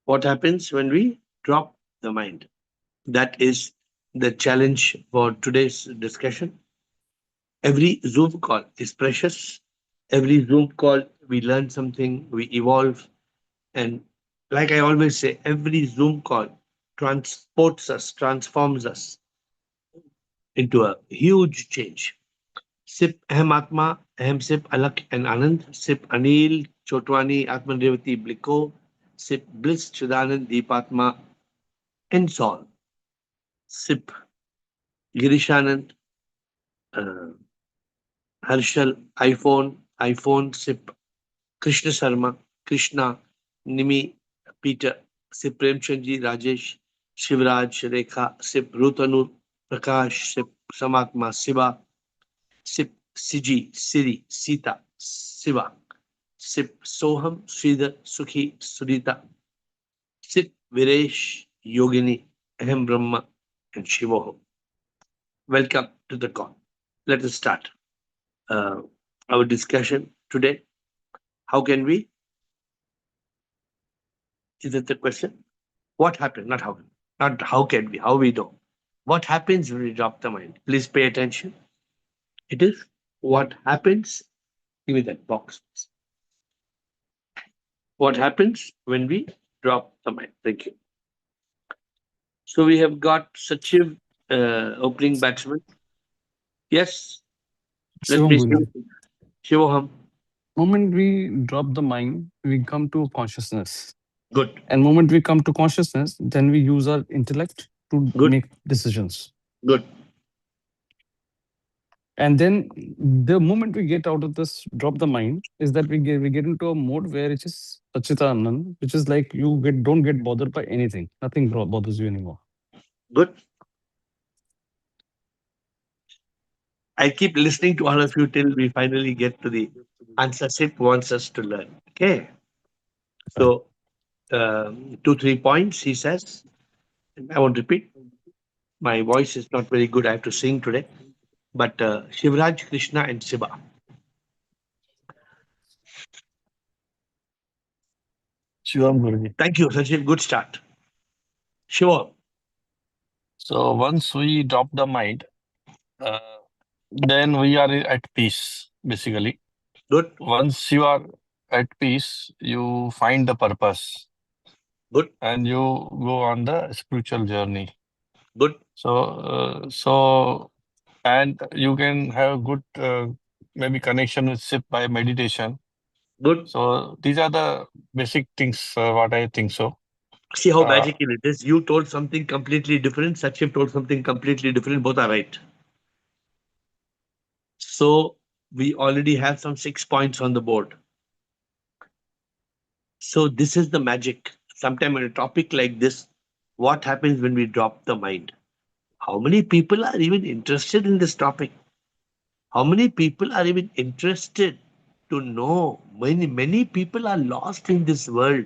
What happens when we drop the mind? That is the challenge for today's discussion. Every Zoom call is precious. Every Zoom call, we learn something, we evolve. And like I always say, every Zoom call transports us, transforms us into a huge change. Sip Ahem Atma, Ahem Sip Alak and Anand, Sip Anil, Chotwani, Atman Revati Bliko, Sip Bliss, Chidanand, Deepatma, and Sol. Sip Girishanand, uh, Harshal, iPhone, Sip Krishna Sharma, Krishna, Nimi, Peter, Sip Premchandji, Rajesh, Shivraj, Rekha, Sip Rutanu, Prakash, Sip Samatma, Siva, Sip Siji, Siri, Sita, Siva, Sip Soham, Sridhar, Sukhi, Sudita, Sip Viresh, Yogini, Ahem Brahma, and Shivoham. Welcome to the call. Let us start uh, our discussion today. How can we? Is that the question? What happened? Not how can we, how we do. What happens when we drop the mind? Please pay attention. It is what happens. Give me that box. What happens when we drop the mind? Thank you. So we have got Sachiv, opening batsman. Yes, let Shivam me see. Guruji. Shivoham. Moment we drop the mind, we come to consciousness. Good, And moment we come to consciousness, then we use our intellect to good, make decisions. good. And then the moment we get out of this drop the mind is that we get into a mode where it is Sachitanand, which is like you don't get bothered by anything. Nothing bothers you anymore. Good. I keep listening to all of you till we finally get to the answer Sid wants us to learn. Okay. Right. So, 2, 3 points, he says. I won't repeat. My voice is not very good. I have to sing today. But Shivraj, Krishna, and Shiva. Shivam Guruji. Thank you, Sachin. Good start. Shiva. So once we drop the mind, uh, then we are at peace, basically. Good, Once you are at peace, you find the purpose good, and you go on the spiritual journey. good, So, and you can have good maybe connection with SIP by meditation. good. So these are the basic things, what I think so. See how Uh, magical it is. You told something completely different. Sachin told something completely different. Both are right. So we already have some 6 points on the board. So this is the magic. Sometime in a topic like this, what happens when we drop the mind? How many people are even interested in this topic? How many people are even interested to know? Many people are lost in this world.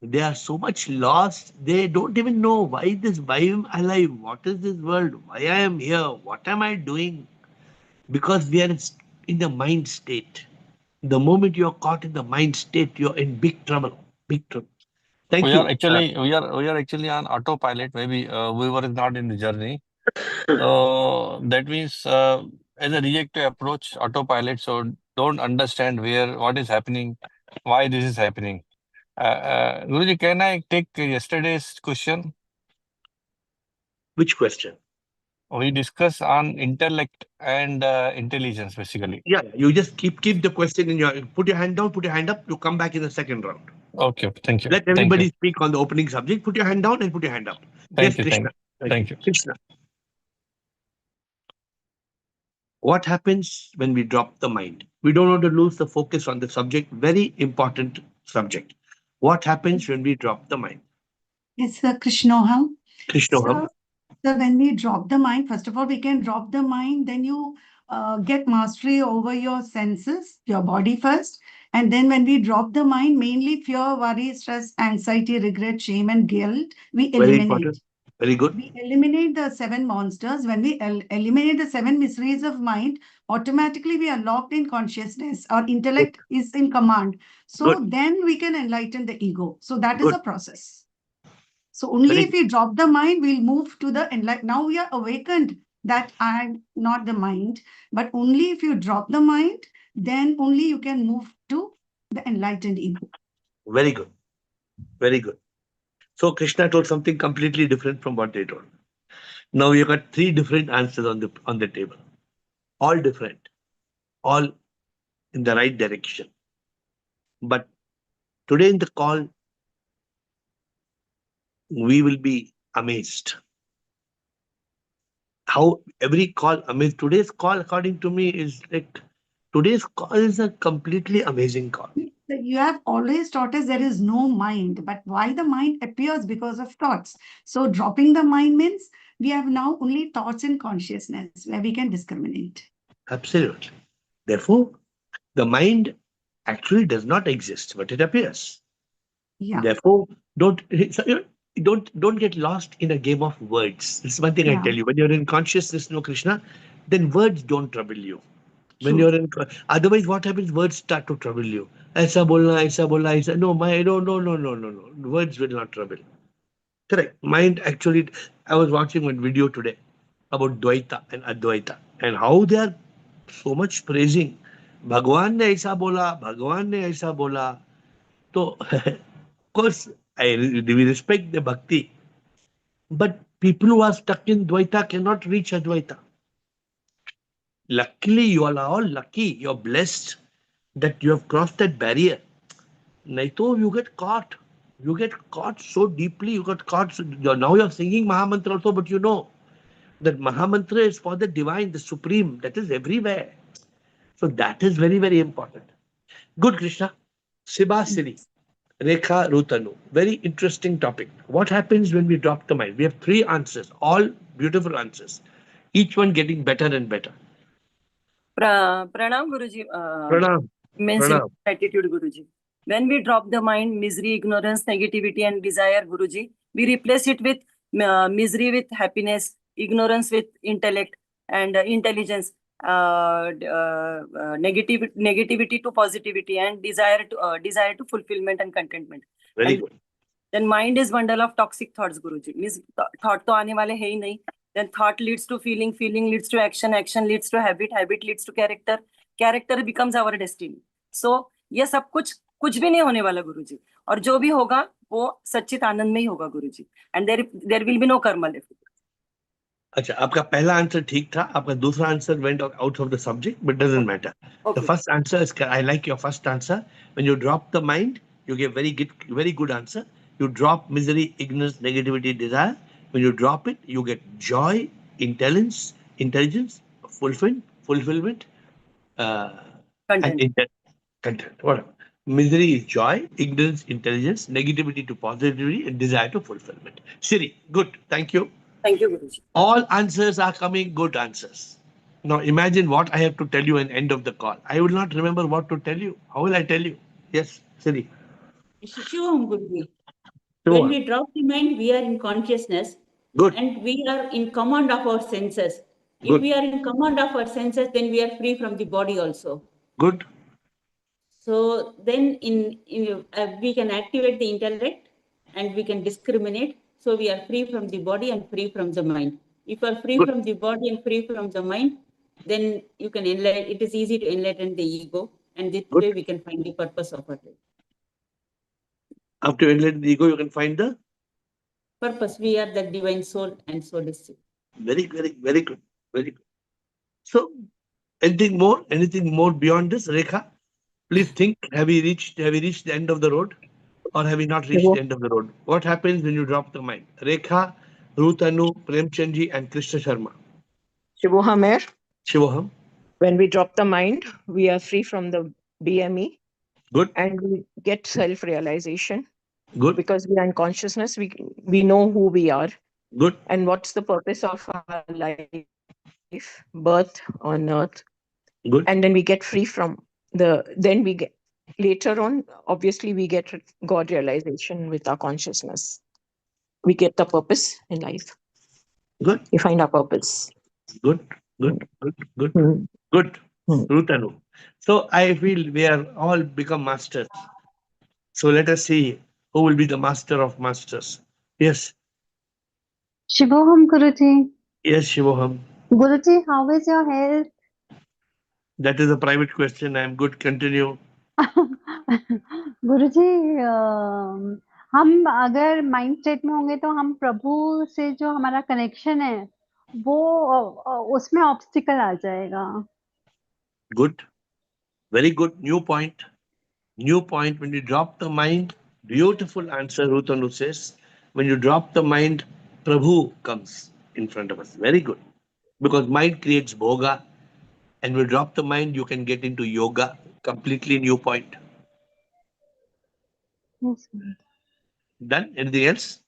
They are so much lost. They don't even know why am I alive? What is this world? Why I am here? What am I doing? Because we are in the mind state. The moment you're caught in the mind state, you're in big trouble. Big trouble. Thank you. we are actually on autopilot. Maybe we were not in the journey. So that means as a reactive approach, autopilot. So don't understand where what is happening, why this is happening. Guruji, can I take yesterday's question? Which question? We discuss on intellect and intelligence, basically. Yeah, you just keep the question in your. Put your hand down. Put your hand up. You come back in the second round. Okay, okay. Thank you. Let Thank you. everybody speak on the opening subject. Put your hand down and put your hand up. Yes, Thank you. Krishna. Thank you, Thank you. Krishna. What happens when we drop the mind? We don't want to lose the focus on the subject. Very important subject. What happens when we drop the mind? It's the Krishnoham. Krishnoham. So when we drop the mind, first of all, we can drop the mind, then you get mastery over your senses, your body first. And then when we drop the mind, mainly fear, worry, stress, anxiety, regret, shame, and guilt, we Very eliminate. important. Very good. We eliminate the seven monsters. When we eliminate the seven miseries of mind, automatically we are locked in consciousness. Our intellect is in command. So Good. then we can enlighten the ego. So that is Good. a process. So only Very if we drop the mind, we'll move to the enlightenment. Now we are awakened that I'm not the mind, but only if you drop the mind, then only you can move to the enlightened ego. very good. Very good. So Krishna told something completely different from what they told. Now you got three different answers on the table, all different, all in the right direction. But today in the call, we will be amazed how every call amazed. Today's call, according to me, is like today's call is a completely amazing call. You have always taught us there is no mind, but why the mind appears because of thoughts. So dropping the mind means we have now only thoughts and consciousness where we can discriminate. Absolutely. Therefore, the mind actually does not exist, but it appears. Yeah, Therefore, don't so, don't get lost in a game of words. This is one thing I yeah, tell you. When you're in consciousness, no Krishna, then words don't trouble you. When true. you're in, otherwise, what happens? Words start to trouble you. Aisa bola, aisa. No, my no. Words will not trouble. Correct. Mind actually. I was watching one video today about Dvaita and Advaita and how they are so much praising. भगवान ने ऐसा बोला, भगवान ने ऐसा बोला. तो of course, we respect the bhakti, but people who are stuck in Dvaita cannot reach Advaita. Luckily, you are all lucky. You're blessed that you have crossed that barrier. Naito, you get caught. You get caught so deeply. You got caught. Now you're singing Mahamantra also, but you know that Mahamantra is for the divine, the supreme. That is everywhere. So that is very, very important. Good, Krishna. Sibasiri. Rekha Rutanu. Very interesting topic. What happens when we drop the mind? We have three answers, all beautiful answers, each one getting better and better. Pranam Guruji. Pranam. Immense Pranam. gratitude, Guruji. When we drop the mind, misery, ignorance, negativity, and desire, Guruji, we replace it with misery with happiness, ignorance with intellect, and intelligence, negativity to positivity, and desire to fulfillment and contentment. Very And good. then mind is bundle of toxic thoughts, Guruji. Means thought to aane wale hai hi nahi. Then thought leads to feeling, feeling leads to action, action leads to habit, habit leads to character, character becomes our destiny. So ये सब कुछ भी नहीं होने वाला गुरुजी, और जो भी होगा वो सच्चित आनंद में ही होगा गुरुजी. And there will be no karma left. अच्छा, आपका पहला आंसर ठीक था, आपका दूसरा answer went out of the subject, but doesn't matter. The Okay. first answer is, I like your first answer. When you drop the mind, you give very good answer. You drop misery, ignorance, negativity, desire. When you drop it, you get joy, intelligence, fulfillment, and Content. content. Whatever. Misery is joy, ignorance, intelligence, negativity to positivity, and desire to fulfillment. Siri, good. Thank you. Thank you, Guruji. All answers are coming good answers. Now imagine what I have to tell you at the end of the call. I will not remember what to tell you. How will I tell you? Yes, Siri. Shivam Guruji. Go When on. we drop the mind, we are in consciousness Good. and we are in command of our senses. If Good. we are in command of our senses, then we are free from the body also. Good. So then we can activate the intellect and we can discriminate. So we are free from the body and free from the mind. If you are free Good. from the body and free from the mind, then you can enlighten. It is easy to enlighten the ego, and this Good. way we can find the purpose of our life. After enlighten the ego, you can find the Purpose. We are the divine soul, and soul is sick. very good. Very good. So anything more? Anything more beyond this, Rekha? Please think. Have we reached the end of the road? Or have we not reached the end of the road? What happens when you drop the mind? Rekha, Rutanu, Premchandji, and Krishna Sharma. Shivoham Air. Shivoham. When we drop the mind, we are free from the BME Good. and we get self-realization. Good. Because we are in consciousness, we know who we are. Good. And what's the purpose of our life, birth on earth. Good. And then we get free from later on, obviously we get God realization with our consciousness. We get the purpose in life. Good. We find our purpose. Good. Good, good, good, Hmm. good. Hmm. Rutanu. So I feel we are all become masters. So let us see who will be the master of masters. Yes, Shivoham Guruji. yes, Shivoham. Guruji, how is your health? That is a private question. I am good. Continue. गुरुजी हम अगर mind state में होंगे तो हम प्रभु से जो हमारा connection है वो उसमें ऑब्स्टिकल आ जाएगा. Good. Very good. New point. New point. When you drop the mind, beautiful answer, Rutanu says. When you drop the mind, Prabhu comes in front of us. Very good. Because mind creates bhoga. And when you drop the mind, you can get into yoga. Completely new point. Yes, sir. Done? Anything else?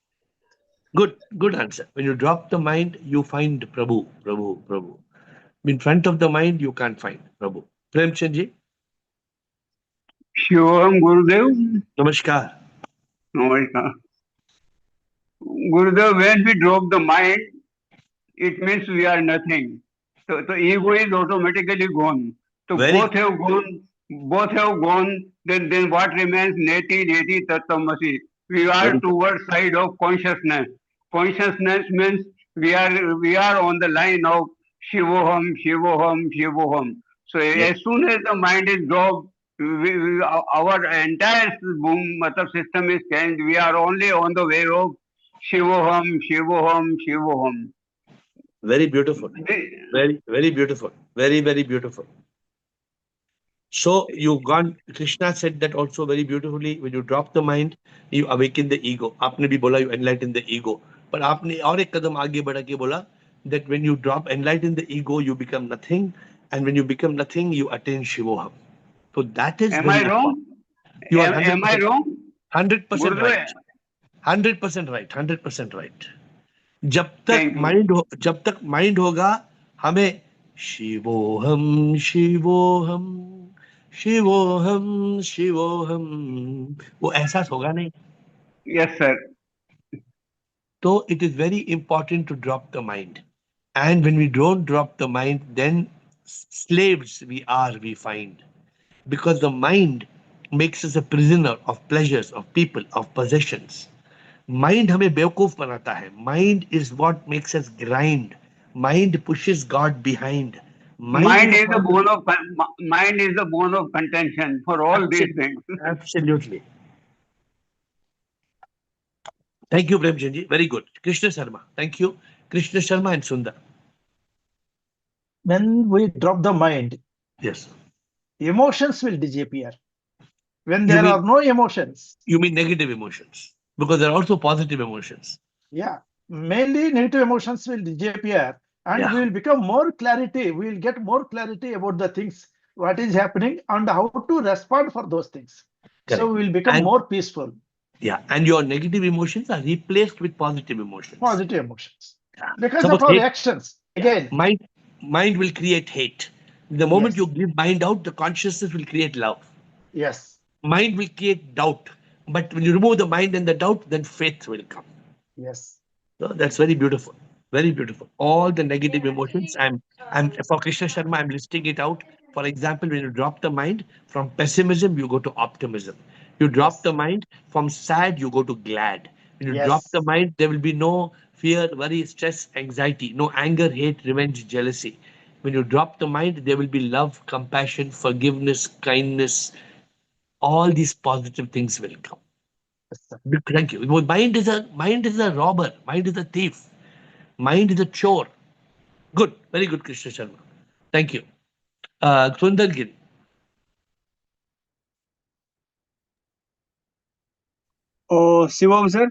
Good. Good answer. When you drop the mind, you find Prabhu. Prabhu. Prabhu. In front of the mind, you can't find Prabhu. Premchandji, Shivam Gurudev. namaskar. Namaskar. Gurudev, when we drop the mind, it means we are nothing. So ego is automatically gone. So Very both have gone, then what remains? Neti, neti, tattamasi. We are Very good. towards side of consciousness. Consciousness means we are on the line of Shivoham, Shivoham, Shivoham. So Yes. as soon as the mind is dropped, our entire matlab system is changed. We are only on the way of Shivoham, Shivoham, Shivoham. Very beautiful. The- Very, very beautiful. Very, very beautiful. So you gone. Krishna said that also very beautifully. When you drop the mind, you awaken the ego. आपने भी बोला you enlighten the ego. पर आपने और एक कदम आगे बढ़ा के बोला that when you drop enlighten the ego, you become nothing, and when you become nothing, you attain Shivoham. So that is Am I very wrong? important. You are Am I wrong? 100% Gurudev, right. 100% right. 100% right. thank you. जब तक mind होगा हमें शिवोहम शिवोहम शिवोहम शिवोहम वो एहसास होगा नहीं. Yes, sir. तो it is very important to drop the mind, and when we don't drop the mind, then slaves we find, because the mind makes us a prisoner of pleasures, of people, of possessions. Mind हमें बेवकूफ बनाता है. Mind is what makes us grind. Mind pushes God behind. Mind is Mind a is the part of bone of mind is the bone of contention for all these absolutely, things. absolutely. Thank you, Premchandji. Very good. Krishna Sharma. Thank you. Krishna Sharma and Sundar. When we drop the mind, Yes. emotions will disappear. When You there mean are no emotions, negative emotions, because there are also positive emotions. yeah, mainly negative emotions will disappear, and Yeah. we will become more clarity. We will get more clarity about the things, what is happening, and how to respond for those things. So Correct. we will become And more peaceful. yeah, and your negative emotions are replaced with positive emotions. Positive emotions Yeah. because of Suppose our hate. actions. Yeah. Again, Mind will create hate. The moment you yes, give mind out, the consciousness will create love. yes, Mind will create doubt. But when you remove the mind and the doubt, then faith will come. yes. So that's very beautiful. Very beautiful. All the negative emotions, I'm for Krishna Sharma, I'm listing it out. For example, when you drop the mind from pessimism, you go to optimism. You drop the Yes, mind from sad, you go to glad. When you drop the yes, mind, there will be no fear, worry, stress, anxiety, no anger, hate, revenge, jealousy. When you drop the mind, there will be love, compassion, forgiveness, kindness. All these positive things will come. yes, sir. Thank you. Well, mind is a robber. Mind is a thief. Mind is a chore. Good. Very good, Krishna Sharma. Thank you. Sundar Giri. Oh, Shivam sir,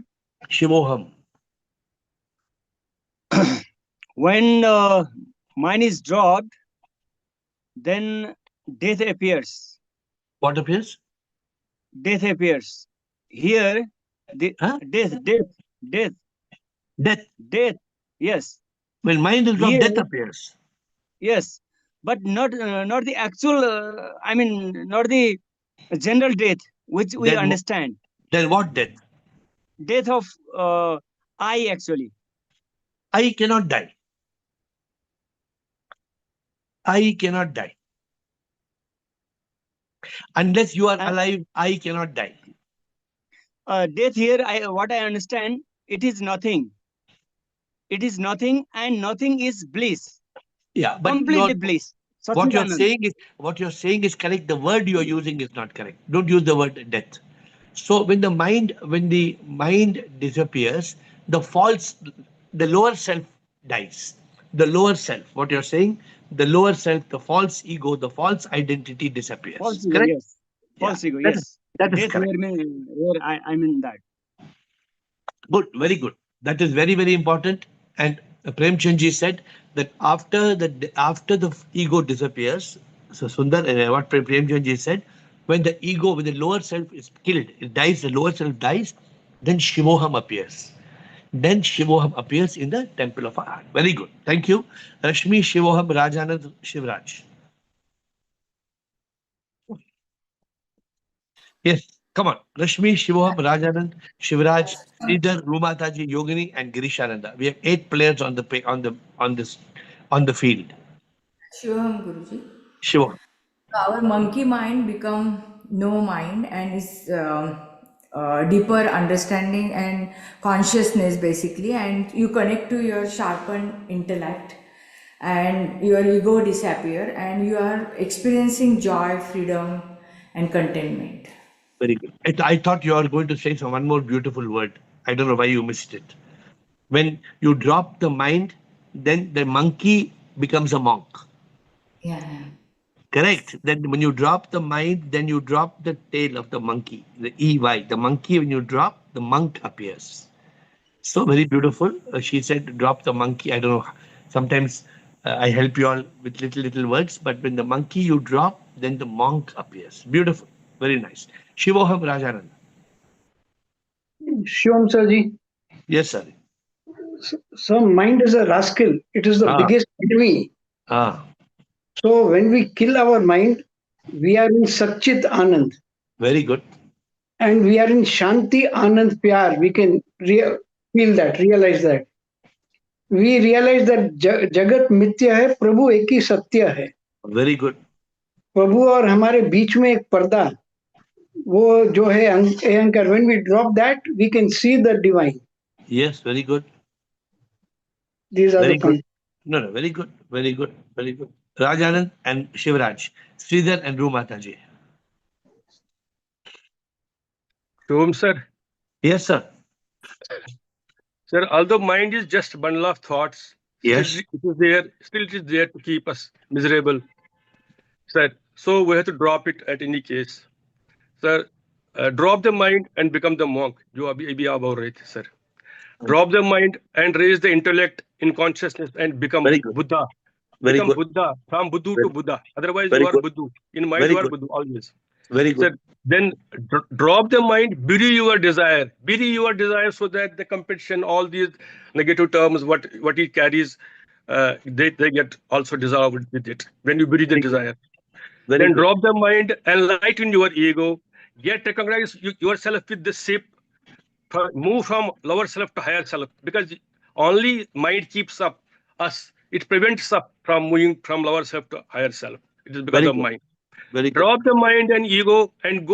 Shivoham. when mine is dropped, then death appears. What appears? Death appears. Here, the Huh? death, Death. death. Yes, When mind is dropped, here, death appears. yes, but not the actual. I mean, not the general death which we Then, understand. then what death? Death of I actually. I cannot die. I cannot die. Unless you are Uh, alive, I cannot die. Death here, what I understand, it is nothing. It is nothing, and nothing is bliss. Yeah, but Completely bliss. what you're Satchidanand. saying is correct. The word you are using is not correct. Don't use the word death. So when the mind disappears, the lower self dies. The lower self, what you're saying, the lower self, the false ego, the false identity False disappears. ego, Correct? yes. Yeah, False ego, that is yes. that is Death correct. here, where I mean that. Good, very good. That is very, very important. And Premchandji said that after the ego disappears, so Sundar, what Premchandji said, when the lower self is killed, it dies, the lower self dies, then Shivoham appears. Then Shivoham appears in the temple of our heart. Very good. Thank you. Rashmi, Shivoham, Rajanand, Shivraj. Yes, come on. Rashmi, Shivoham, Rajanand, Shivraj, Sridhar, Rumataji, Yogini, and Girishananda. We have 8 players on the on the field. Sure, Guruji. Shivoham. Our monkey mind become no mind and is deeper understanding and consciousness basically, and you connect to your sharpened intellect, and your ego disappear, and you are experiencing joy, freedom, and contentment. Very good. I thought you were going to say some one more beautiful word. I don't know why you missed it. When you drop the mind, then the monkey becomes a monk. Yeah. Correct. Then when you drop the mind, then you drop the tail of the monkey, the EY. The monkey, when you drop, the monk appears. So very beautiful. She said, drop the monkey. I don't know. Sometimes I help you all with little words, but when the monkey you drop, then the monk appears. Beautiful. Very nice. Shivoham Rajanand. Shivam Sarji, Yes, sir. so mind is a rascal. It is the Ah, biggest enemy. ah, So when we kill our mind, we are in Satchit Anand very good. and we are in Shanti Anand Pyar. We can feel that, realize that. We realize that जगत मिथ्या है, प्रभु एक ही सत्य है. Very good. प्रभु और हमारे बीच में एक पर्दा, वो जो है अहंकार. When we drop that, we can see the divine. Yes, very good. These are Very the good. points. No, very good. Very good. Very good. Rajanand and Shivraj. Sridhar and Rumataji. Shubham sir, Yes, sir. sir, although mind is just a bundle of thoughts, Yes. still it is there to keep us miserable, sir. So we have to drop it at any case, sir. Drop the mind and become the monk. जो अभी आप बोल रहे थे, sir. Drop the mind and raise the intellect in consciousness and become Very good. Buddha. Very Become good. Buddha, from Buddha to Very, Buddha. Otherwise, very you are good. Buddha. In mind, Very you are good. Buddha always. Very good. Sir, then drop the mind, bury your desire. Bury your desire so that the competition, all these negative terms, what it carries, they get also dissolved with it. When you bury the Very good. desire. Very Then good. drop the mind and lighten your ego. Get recognize yourself with the shape. Move from lower self to higher self, because only mind keeps up us. It prevents us from moving from lower self to higher self. It is because Very of good. mind. Very good. Drop the mind and ego and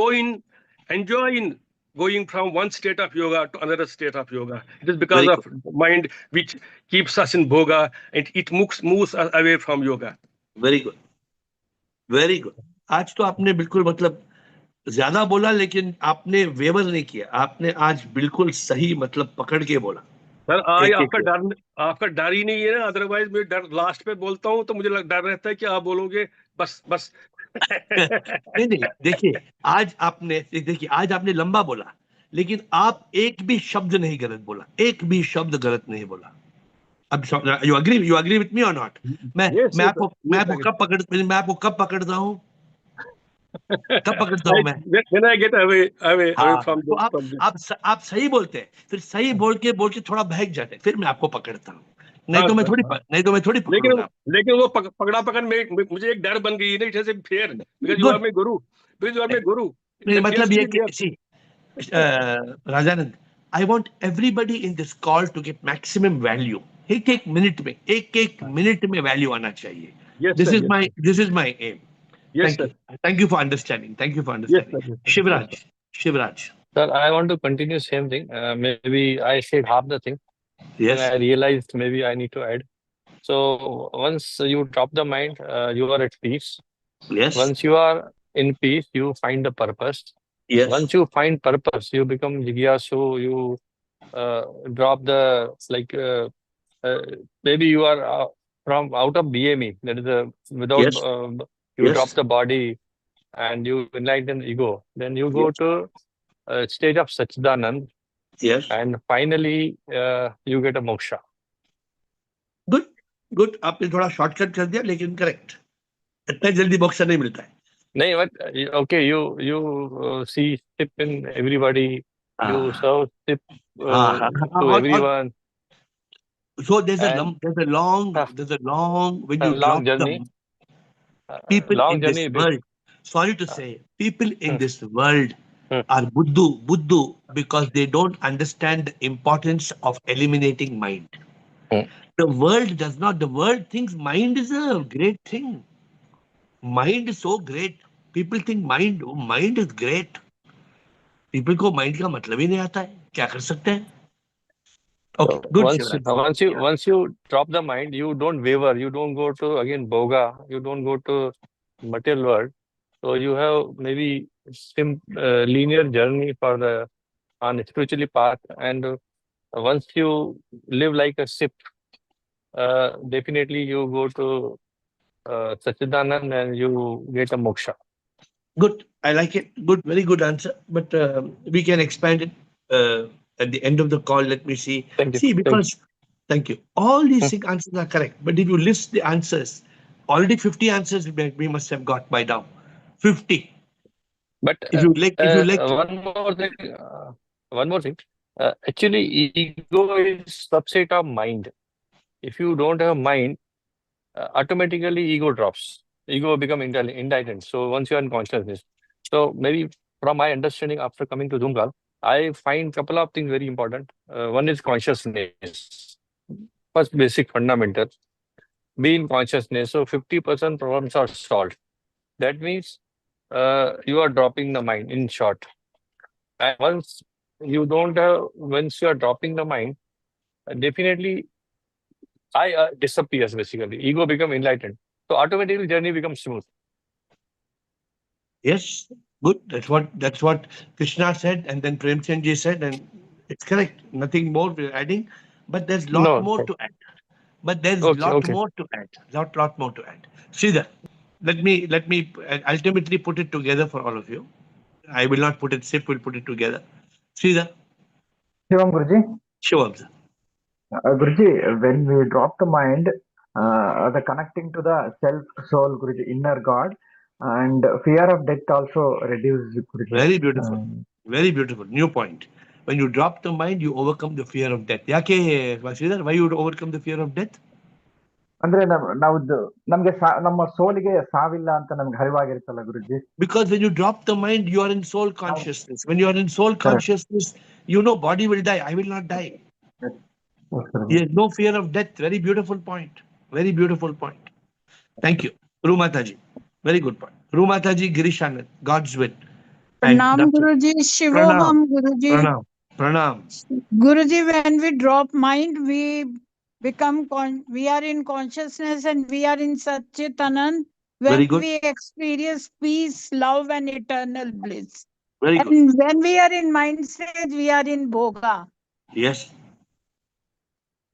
enjoy in going from one state of yoga to another state of yoga. It is because Very of good. mind which keeps us in bhoga, and it moves us away from yoga. Very good. Very good. आज तो आपने बिल्कुल मतलब ज्यादा बोला, लेकिन आपने waiver नहीं किया. आपने आज बिल्कुल सही मतलब पकड़ के बोला. सर आज एक एक आपका डर ही नहीं है ना. अदरवाइज मैं डर लास्ट पे बोलता हूँ तो मुझे डर रहता है कि आप बोलोगे बस बस. नहीं, देखिए आज आपने लंबा बोला, लेकिन आप एक भी शब्द नहीं गलत बोला. एक भी शब्द गलत नहीं बोला. अब यू अग्री विथ मी और नॉट? मैं आपको कब पकड़ता हूँ? कब पकड़ता हूँ मैं? When I get away हाँ, from तो आप सही बोलते हैं, फिर सही बोल के थोड़ा बहक जाते हैं, फिर मैं आपको पकड़ता हूँ. नहीं तो मैं थोड़ी पकड़ूंगा. लेकिन वो पकड़ा में मुझे एक डर बन गई. It is fair because you are my guru. मतलब ये कि Rajanand, I want everybody in this call to get maximum value. एक मिनट में वैल्यू आना चाहिए. Yes, This sir. is Yes, my sir. this is my aim. Yes, Thank sir. you. Thank you for understanding. Thank you for Yes, understanding. sir. Yes, sir. Yes, sir. Shivraj. Shivraj. Sir, I want to continue same thing. Maybe I said half the thing. Then I Yes. realized maybe I need to add. So once you drop the mind, you are at peace. Yes. Once you are in peace, you find the purpose. Yes. Once you find purpose, you become jigyasu. You drop the like uh, maybe you are from out of BME. That is without Yes. you drop Yes. the body and you enlighten ego. Then you go Yes. to stage of Sachidanand, Yes. and finally you get a moksha. Good good आपने थोड़ा shortcut कर दिया लेकिन correct इतना जल्दी boxer नहीं मिलता है No, but okay, you see tip in everybody. You हाँ serve tip हाँ uh, हाँ हाँ, to और everyone, so there's a and there's a long when a you drop long the journey. people Long in this journey. world, sorry to Uh, say, people in mm, this world mm, are buddhu because they don't understand the importance of eliminating mind. mm. The world does not, the world thinks mind is a great thing. Mind is so great. People think mind, oh, mind is great. People को mind का मतलब ही नहीं आता है. क्या कर सकते हैं? Okay, So good Shivraj. Yeah. once you drop the mind, you don't waver. You don't go to again boga. You don't go to material world. So you have maybe linear journey for the on spiritually path, and once you live like a ship, definitely you go to Sachidanand and you get a moksha. Good. I like it. Good. Very good answer. But we can expand it at the end of the call. Let me see. Thank you. See, Thank because thank you. All you. these six answers are correct. But if you list the answers, already 50 answers we must have got by now. 50. But If you like, one more thing. Actually, ego is subset of mind. If you don't have mind, automatically ego drops. Ego become indicted. So once you are in consciousness. So maybe from my understanding after coming to Zoom call, I find couple of things very important. One is consciousness. First basic fundamental. Be in consciousness. So 50% problems are solved. That means you are dropping the mind in short. And once you are dropping the mind, definitely I disappears basically. Ego become enlightened. So automatically journey becomes smooth. yes, good. That's what Krishna said, and then Premchand ji said, and it's correct. Nothing more we're adding, but there's lot No. more to add. But there's Okay. lot Okay. more to add. Lot more to add. Sridhar, let me ultimately put it together for all of you. I will not put it. Sip will put it together. Sridhar, Shivam Guruji, Shivam, sir. Guruji, when we drop the mind, the connecting to the self, soul, Guruji, inner God, and fear of death also reduces, Guruji. Very beautiful. Very beautiful. New point. When you drop the mind, you overcome the fear of death. ಯಾಕೆ Sridhar, why you would overcome the fear of death? ಅಂದ್ರೆ ನಾವು ನಮ್ಗೆ ನಮ್ಮ ಸೋಲಿಗೆ ಸಾವಿಲ್ಲ ಅಂತ ನಮ್ಗೆ ಅರಿವಾಗಿರುತ್ತಲ್ಲ ಗುರುಜಿ. Because when you drop the mind, you are in soul consciousness. When you are in soul consciousness, you know body will die. I will not die. Yes, no fear of death. Very beautiful point. Very beautiful point. Thank you. Rumataji. Very good point. Rumataji Girishanand, God's will. And Pranam Dr. Guruji, Pranam. Shivoham Guruji. Pranam. Pranam. Guruji, when we drop mind, we become we are in consciousness and we are in Satchitanand, when Very good. we experience peace, love, and eternal bliss. Very good. And when we are in mind stage, we are in Bhoga. Yes.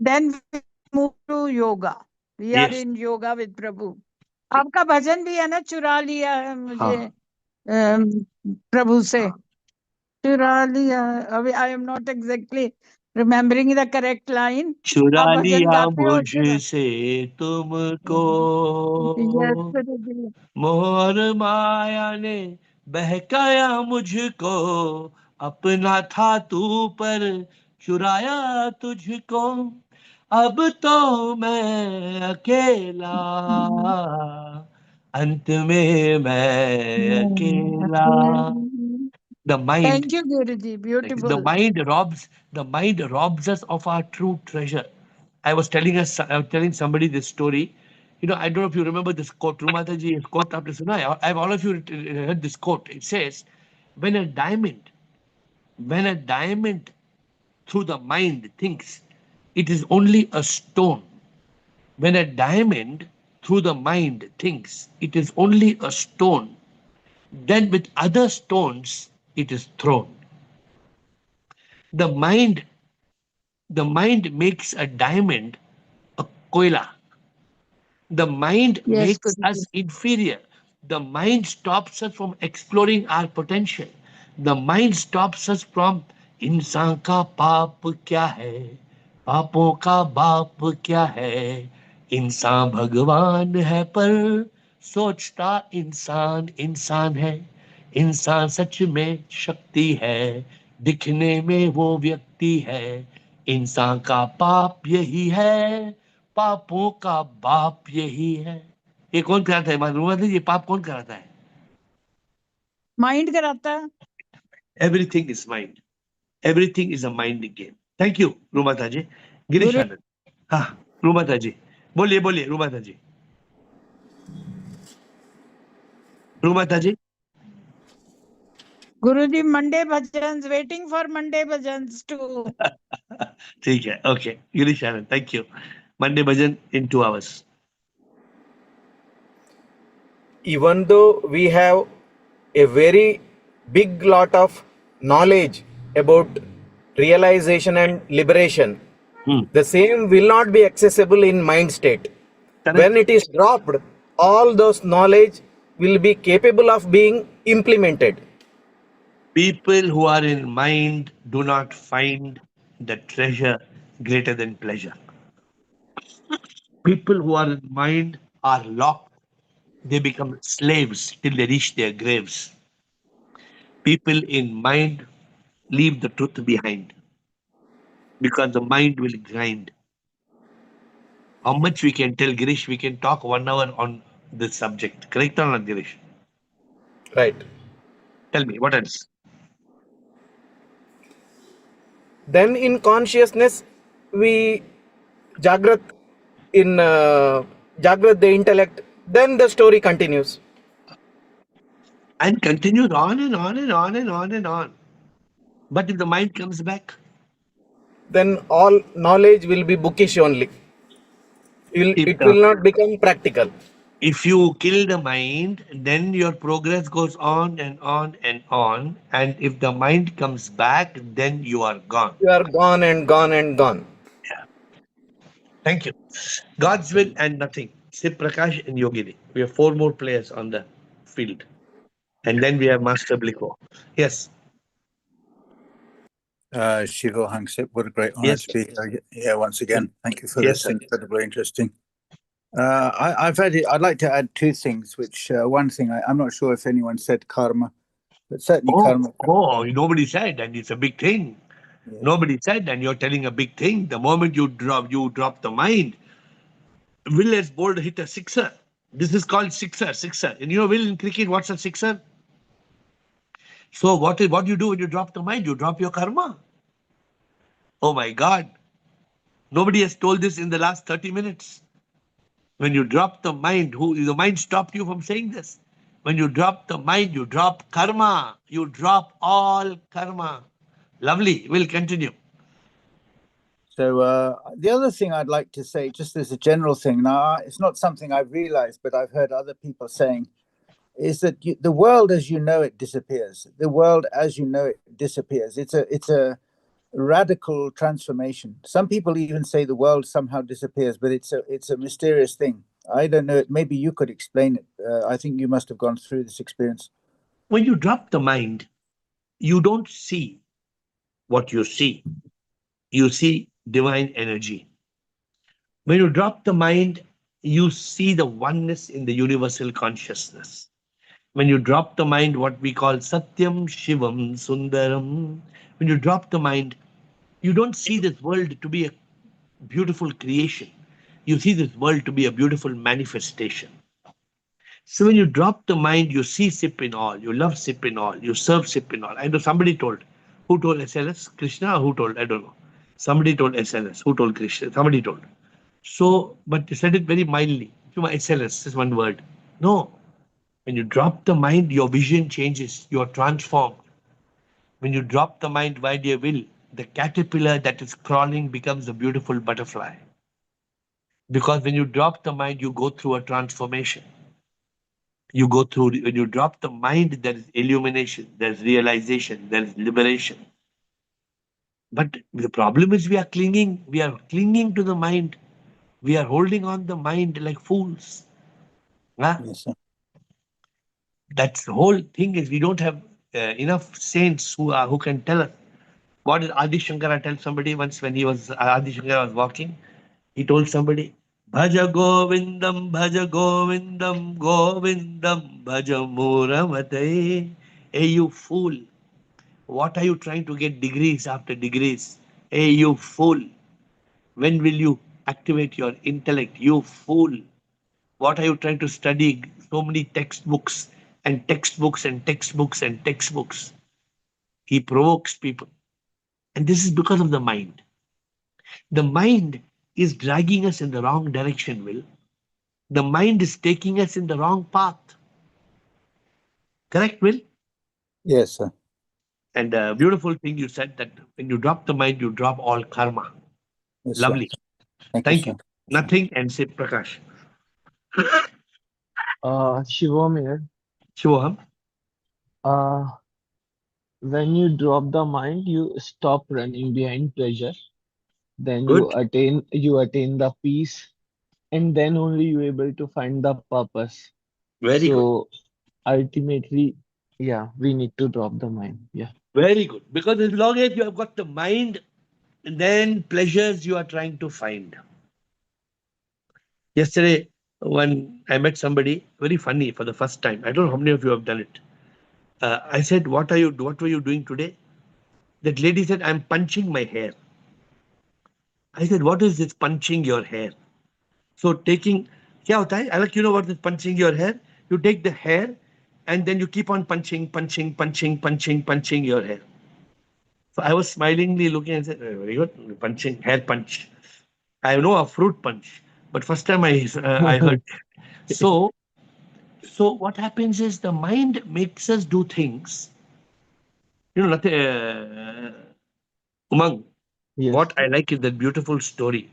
Then we move to yoga. We are Yes. in yoga with Prabhu. आपका भजन भी है ना, चुरा लिया है मुझे प्रभु से, चुरा लिया. अभी I am not exactly remembering the correct line. चुरा आप भजन लिया गाते हो मुझसे तुमको, Yes, मोर माया ने बहकाया मुझको, अपना था तू पर चुराया तुझको, अब तो मैं अकेला, अंत में मैं अकेला. The mind, Thank you, Guruji. the Beautiful. mind robs us of our true treasure. I was telling somebody this story. I don't know if you remember this quote. Rumataji has quote after Sunai. I've all of you heard this quote. It says, when a diamond through the mind thinks, it is only a stone. When a diamond through the mind thinks, it is only a stone. Then with other stones, it is thrown. The mind makes a diamond a koila. The mind Yes, makes Guruji. us inferior. The mind stops us from exploring our potential. The mind stops us from इंसान का पाप क्या है, पापों का बाप क्या है, इंसान भगवान है पर सोचता इंसान इंसान है, इंसान सच में शक्ति है, दिखने में वो व्यक्ति है, इंसान का पाप यही है, पापों का बाप यही है. ये कौन कराता है मालूम है? ये पाप कौन कराता है? माइंड कराता है. Everything is mind. Everything is a mind game. Thank you, Rumata ji. Girish Guru Anand. हाँ, Rumata ji. बोलिए बोलिए Rumata ji. Rumata ji. Guruji Monday bhajan, waiting for Monday bhajan too. ठीक है. Okay. Girish Anand. Thank you. Monday bhajan in 2 hours. Even though we have a very big lot of knowledge about realization and liberation, the same will not be accessible in mind state. When it is dropped, all those knowledge will be capable of being implemented. People who are in mind do not find the treasure greater than pleasure. People who are in mind are locked. They become slaves till they reach their graves. People in mind leave the truth behind because the mind will grind. How much we can tell Girish? We can talk 1 hour on this subject. Correct or not, Girish? Right. Tell me, what else? Then in consciousness, we Jagrat Jagrat the intellect, then the story continues. And continues on and on and on and on and on. But if the mind comes back, then all knowledge will be bookish only. It will not become practical. If you kill the mind, then your progress goes on and on and on. And if the mind comes back, then you are gone. You are gone and gone and gone. Yeah. Thank you. God's will and nothing. Sip Prakash and Yogini. We have 4 more players on the field. And then we have Master Bliko. Yes. Shivo Hangsip, what a great honor to be here once again. Thank you for this, incredibly interesting. I'd like to add 2 things, which one thing, I'm not sure if anyone said karma, but certainly karma. Nobody said, and it's a big thing. Yeah. Nobody said, and you're telling a big thing. The moment you drop the mind, Will has bowled hit a sixer. This is called sixer. And you know, Will, in cricket, what's a sixer? So what do you do when you drop the mind? You drop your karma. Oh my God. Nobody has told this in the last 30 minutes. When you drop the mind, the mind stopped you from saying this. When you drop the mind, you drop karma. You drop all karma. Lovely. We'll continue. So the other thing I'd like to say, just as a general thing, now it's not something I've realized, but I've heard other people saying, is that the world as you know it disappears. The world as you know it disappears. It's a radical transformation. Some people even say the world somehow disappears, but it's a mysterious thing. I don't know. Maybe you could explain it. I think you must have gone through this experience. When you drop the mind, you don't see what you see. You see divine energy. When you drop the mind, you see the oneness in the universal consciousness. When you drop the mind, what we call Satyam, Shivam, Sundaram, when you drop the mind, you don't see this world to be a beautiful creation. You see this world to be a beautiful manifestation. So when you drop the mind, you see Sip in all, you love Sip in all, you serve Sip in all. I know somebody told. Who told SLS? Krishna or who told? I don't know. Somebody told SLS. Who told Krishna? Somebody told. So, but they said it very mildly. to my excellence, is one word. No. When you drop the mind, your vision changes. You are transformed. When you drop the mind wide your will, the caterpillar that is crawling becomes a beautiful butterfly. Because when you drop the mind, you go through a transformation. You go through, when you drop the mind, there is illumination, there's realization, there's liberation. But the problem is we are clinging to the mind. We are holding on the mind like fools. Huh? Yes, sir. That's the whole thing is we don't have enough saints who can tell us. What did Adi Shankara tell somebody once when Adi Shankara was walking? He told somebody, Bhaja Govindam, Govindam, Bhaja Muramate. Hey, you fool. What are you trying to get degrees after degrees? Hey, you fool. When will you activate your intellect? You fool. What are you trying to study? So many textbooks and textbooks and textbooks and textbooks. He provokes people. And this is because of the mind. The mind is dragging us in the wrong direction, Will. The mind is taking us in the wrong path. Correct, Will? Yes, sir. And a beautiful thing you said that when you drop the mind, you drop all karma. Yes, Lovely. Sir. Thank you, you. Nothing and say Prakash. Shivam here. Shivam. When you drop the mind, you stop running behind pleasure. Then Good. you attain the peace, and then only you able to find the purpose. Very good. So ultimately, yeah, we need to drop the mind. Yeah. Very good. Because as long as you have got the mind, then pleasures you are trying to find. Yesterday, when I met somebody, very funny for the first time. I don't know how many of you have done it. I said, what were you doing today? That lady said, I'm punching my hair. I said, what is this punching your hair? So taking, क्या होता है? Alec, you know what is punching your hair? You take the hair and then you keep on punching your hair. So I was smilingly looking and said, very good, punching, hair punch. I know a fruit punch, but first time I heard. So what happens is the mind makes us do things. You know, nothing. Umang, Yes. what I like is that beautiful story.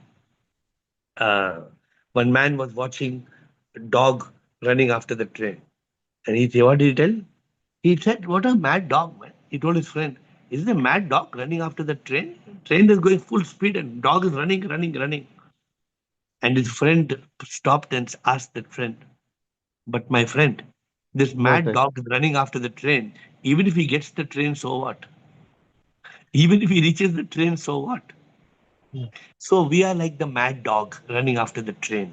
One man was watching a dog running after the train. And he said, what did he tell? He said, what a mad dog, man. He told his friend, is it a mad dog running after the train? Train is going full speed and dog is running. And his friend stopped and asked that friend, but my friend, this mad Okay. dog is running after the train. Even if he gets the train, so what? Even if he reaches the train, so what? Hmm. So we are like the mad dog running after the train.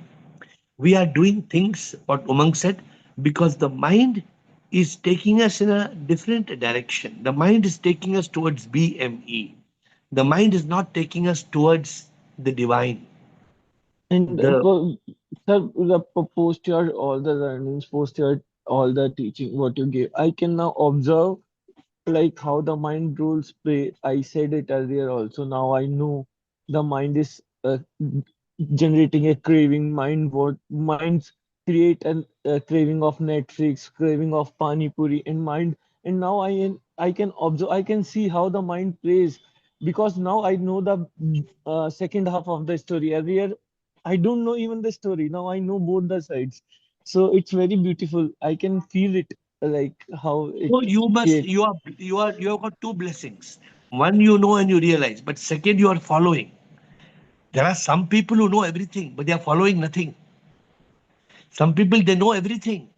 We are doing things, what Umang said, because the mind is taking us in a different direction. The mind is taking us towards BME. The mind is not taking us towards the divine. And The sir, post your all the learnings, post your all the teaching what you gave. I can now observe like how the mind rules play. I said it earlier also. Now I know the mind is generating a craving. Minds create a craving of Netflix, craving of pani puri, and now I can observe. I can see how the mind plays because now I know the second half of the story. Earlier, I don't know even the story. Now I know both the sides. So it's very beautiful. I can feel it like how it so creates. you have got two blessings. One you know and you realize, but second you are following. There are some people who know everything, but they are following nothing. Some people they know everything,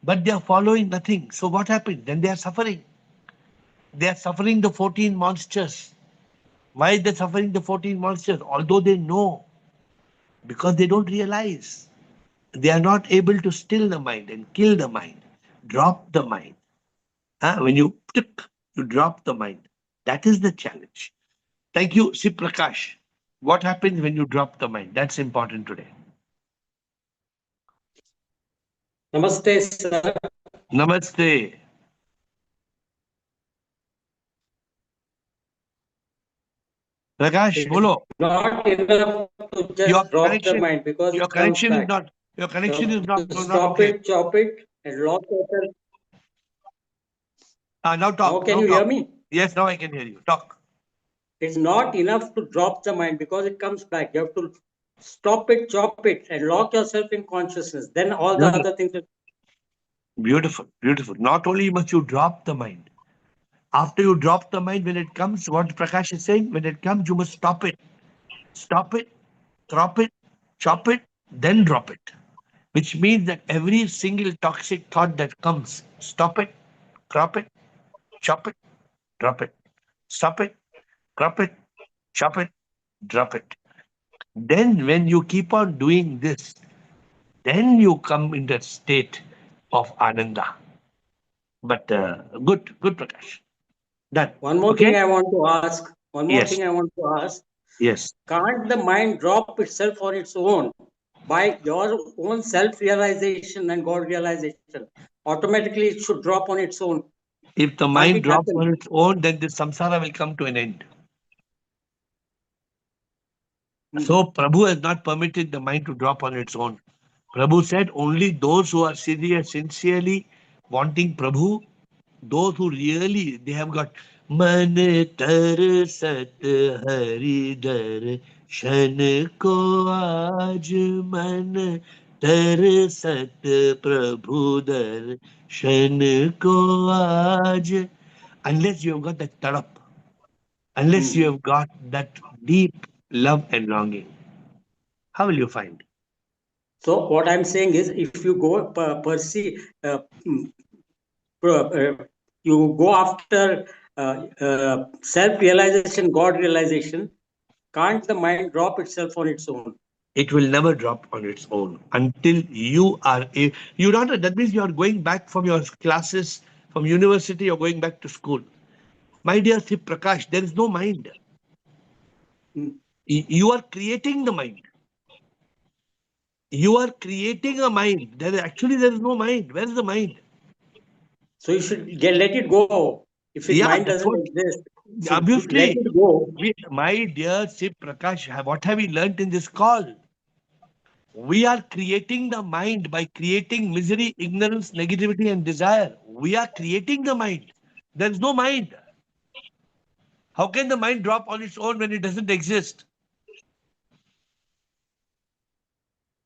but they are following nothing. So what happened? Then they are suffering. They are suffering the 14 monsters. Why are they suffering the 14 monsters? Although they know, because they don't realize. They are not able to still the mind and kill the mind, drop the mind. When you drop the mind. That is the challenge. Thank you, Siprakash. What happens when you drop the mind? That's important today. Namaste, sir. Namaste. Prakash, bolo. Not enough to Your just drop the connection, mind because your it comes connection is back. not. Your connection is not Stop okay. it, chop it, and lock yourself. Now talk. Now can Now you hear talk. me? Yes, now I can hear you. Talk. It's not enough to drop the mind because it comes back. You have to stop it, chop it, and lock yourself in consciousness. Then all the Beautiful. other things will. Beautiful, beautiful. Not only must you drop the mind. After you drop the mind, when it comes, what Prakash is saying, when it comes, you must stop it. Stop it, crop it, chop it, then drop it. Which means that every single toxic thought that comes, stop it, crop it, chop it, drop it. Stop it, crop it, chop it, drop it. Then when you keep on doing this, then you come in that state of ananda. But good, Prakash. Done. One more Okay? thing I want to ask. One more Yes. thing I want to ask. Yes. Can't the mind drop itself on its own by your own self-realization and God realization? Automatically, it should drop on its own. If the Can't mind it drops happen? on its own, then the samsara will come to an end. So Prabhu has not permitted the mind to drop on its own. Prabhu said only those who are sincerely wanting Prabhu, those who really, they have got man tar sat hari dar shan ko aaj man tar sat Prabhu dar shan ko aaj. Unless you have got that tadap, unless you have got that deep love and longing, how will you find? So what I'm saying is, if you go pursue, mm, you go after self-realization, God realization, can't the mind drop itself on its own? It will never drop on its own until you are you don't. That means you are going back from your classes from university or going back to school. My dear Sip Prakash, there is no mind. You are creating the mind. You are creating a mind. There is no mind. Where is the mind? So you should let it go. If its mind That's doesn't what. exist, should let Obviously, it go. my dear Sip Prakash, what have we learnt in this call? We are creating the mind by creating misery, ignorance, negativity, and desire. We are creating the mind. There is no mind. How can the mind drop on its own when it doesn't exist?